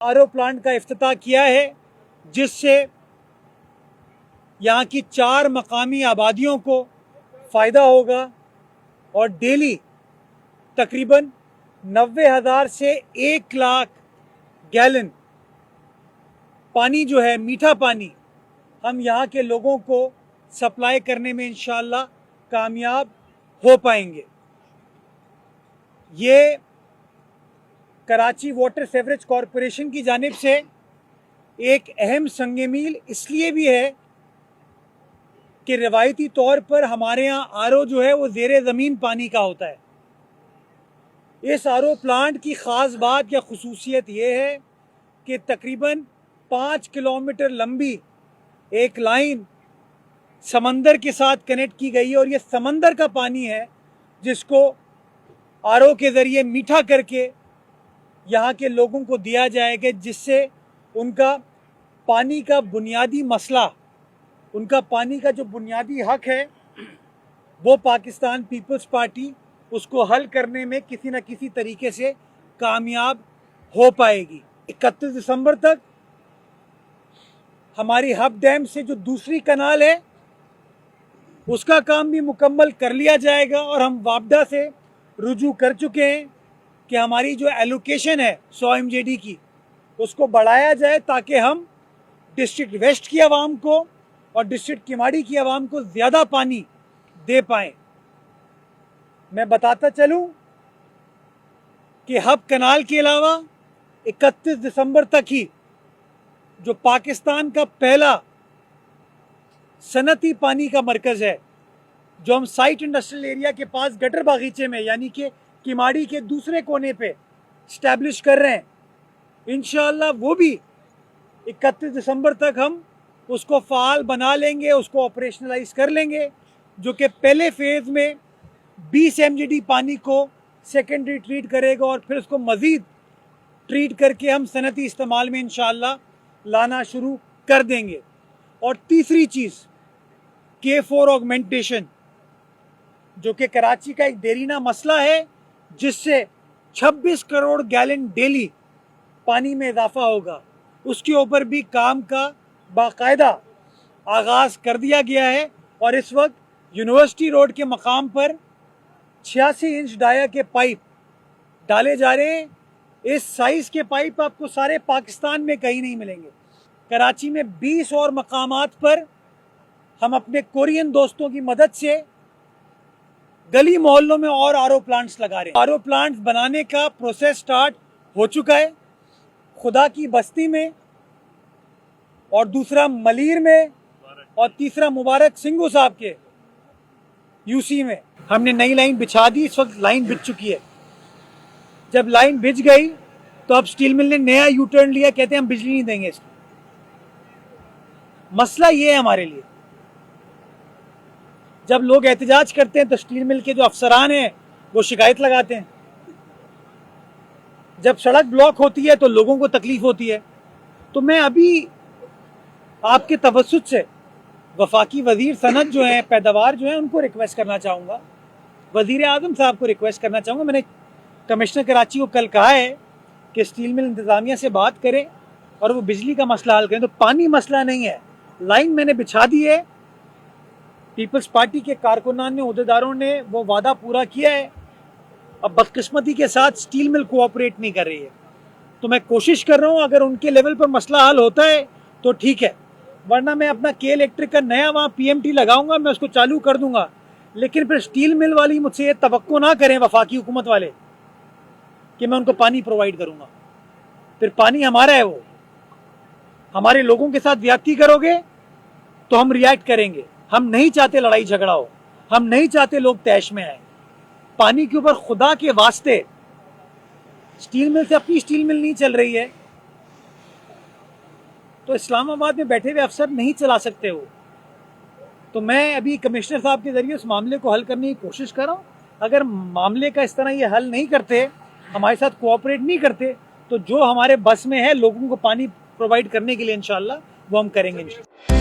RO plant का इफ्तिताह किया है, जिससे यहाँ की 4 मकामी आबादियों को फ़ायदा होगा और डेली तकरीबन 90,000 से 1 लाख गैलन पानी जो है, मीठा पानी, हम यहाँ के लोगों को सप्लाई करने में इंशाअल्लाह कामयाब हो पाएंगे। ये कराची वाटर सेवरेज कॉरपोरेशन की जानिब से एक अहम संग मील इसलिए भी है कि रिवायती तौर पर हमारे यहाँ आरओ जो है वो ज़ेरे ज़मीन पानी का होता है। इस आरओ प्लांट की ख़ास बात या ख़ुसूसियत ये है कि तकरीबन 5 किलोमीटर लंबी एक लाइन समंदर के साथ कनेक्ट की गई है और ये समंदर का पानी है जिसको आरओ के ज़रिए मीठा करके यहाँ के लोगों को दिया जाएगा, जिससे उनका पानी का बुनियादी मसला, उनका पानी का जो बुनियादी हक है वो पाकिस्तान पीपल्स पार्टी उसको हल करने में किसी न किसी तरीके से कामयाब हो पाएगी। 31 दिसंबर तक हमारी हब डैम से जो दूसरी कनाल है उसका काम भी मुकम्मल कर लिया जाएगा और हम वापडा से रुजू कर चुके हैं कि हमारी जो एलोकेशन है 100 MJD की उसको बढ़ाया जाए ताकि हम डिस्ट्रिक्ट वेस्ट की आवाम को और डिस्ट्रिक्ट किमाड़ी की आवाम को ज़्यादा पानी दे पाएँ। मैं बताता चलूँ कि हब कनाल के अलावा 31 दिसंबर तक ही जो पाकिस्तान का पहला सनती पानी का मरकज़ है, जो हम साइट इंडस्ट्रियल एरिया के पास गटर बागीचे में यानी कि किमाड़ी के दूसरे कोने पे स्टैब्लिश कर रहे हैं, इंशाअल्लाह वो भी 31 दिसंबर तक हम उसको फ़ाल बना लेंगे, उसको ऑपरेशनलाइज कर लेंगे, जो कि पहले फेज़ में 20 MJD पानी को सेकेंडरी ट्रीट करेगा और फिर उसको मज़ीद ट्रीट करके हम सनती इस्तेमाल में इंशाअल्लाह लाना शुरू कर देंगे। और तीसरी चीज़ K4 ऑगमेंटेशन, जो कि कराची का एक देरीना मसला है, जिससे 26 करोड़ गैलन डेली पानी में इजाफा होगा, उसके ऊपर भी काम का बाकायदा आगाज़ कर दिया गया है और इस वक्त यूनिवर्सिटी रोड के मकाम पर 86 इंच डाया के पाइप डाले जा रहे हैं। इस साइज़ के पाइप आपको सारे पाकिस्तान में कहीं नहीं मिलेंगे। कराची में 20 और मकामात पर हम अपने कोरियन दोस्तों की मदद से गली मोहल्लों में और आरओ प्लांट्स लगा रहे हैं। आरओ प्लांट्स बनाने का प्रोसेस स्टार्ट हो चुका है, खुदा की बस्ती में, और दूसरा मलीर में, और तीसरा मुबारक सिंघू साहब के यूसी में। हमने नई लाइन बिछा दी, इस वक्त लाइन बिछ चुकी है। जब लाइन बिछ गई तो अब स्टील मिल ने नया यू टर्न लिया, कहते हैं हम बिजली नहीं देंगे इसको। मसला ये है हमारे लिए, जब लोग एहतजाज करते हैं तो स्टील मिल के जो अफसरान हैं वो शिकायत लगाते हैं, जब सड़क ब्लॉक होती है तो लोगों को तकलीफ होती है। तो मैं अभी आपके तवज्जुह से वफाकी वजीर सनत जो हैं, पैदावार जो हैं, उनको रिक्वेस्ट करना चाहूँगा, वजीर आज़म साहब को रिक्वेस्ट करना चाहूँगा। मैंने कमिश्नर कराची को कल कहा है कि स्टील मिल इंतज़ामिया से बात करें और वो बिजली का मसला हल करें। तो पानी मसला नहीं है, लाइन मैंने बिछा दी है, पीपल्स पार्टी के कारकुनान ने, उहदेदारों ने वो वादा पूरा किया है। अब बदकिस्मती के साथ स्टील मिल कोऑपरेट नहीं कर रही है, तो मैं कोशिश कर रहा हूँ अगर उनके लेवल पर मसला हल होता है तो ठीक है, वरना मैं अपना के इलेक्ट्रिक का नया वहाँ PMT लगाऊंगा, मैं उसको चालू कर दूंगा। लेकिन फिर स्टील मिल वाली मुझसे ये तवक्को ना करें वफाकी हुकूमत वाले कि मैं उनको पानी प्रोवाइड करूंगा। फिर पानी हमारा है, वो हमारे लोगों के साथ ज्यादती करोगे तो हम रिएक्ट करेंगे। हम नहीं चाहते लड़ाई झगड़ा हो, हम नहीं चाहते लोग तैश में आए। पानी के ऊपर खुदा के वास्ते, स्टील मिल से अपनी स्टील मिल नहीं चल रही है तो इस्लामाबाद में बैठे हुए अफसर नहीं चला सकते हो। तो मैं अभी कमिश्नर साहब के जरिए उस मामले को हल करने की कोशिश कर रहा हूँ। अगर मामले का इस तरह ये हल नहीं करते, हमारे साथ कोऑपरेट नहीं करते, तो जो हमारे बस में है लोगों को पानी प्रोवाइड करने के लिए इंशाअल्लाह वो हम करेंगे इंशाअल्लाह।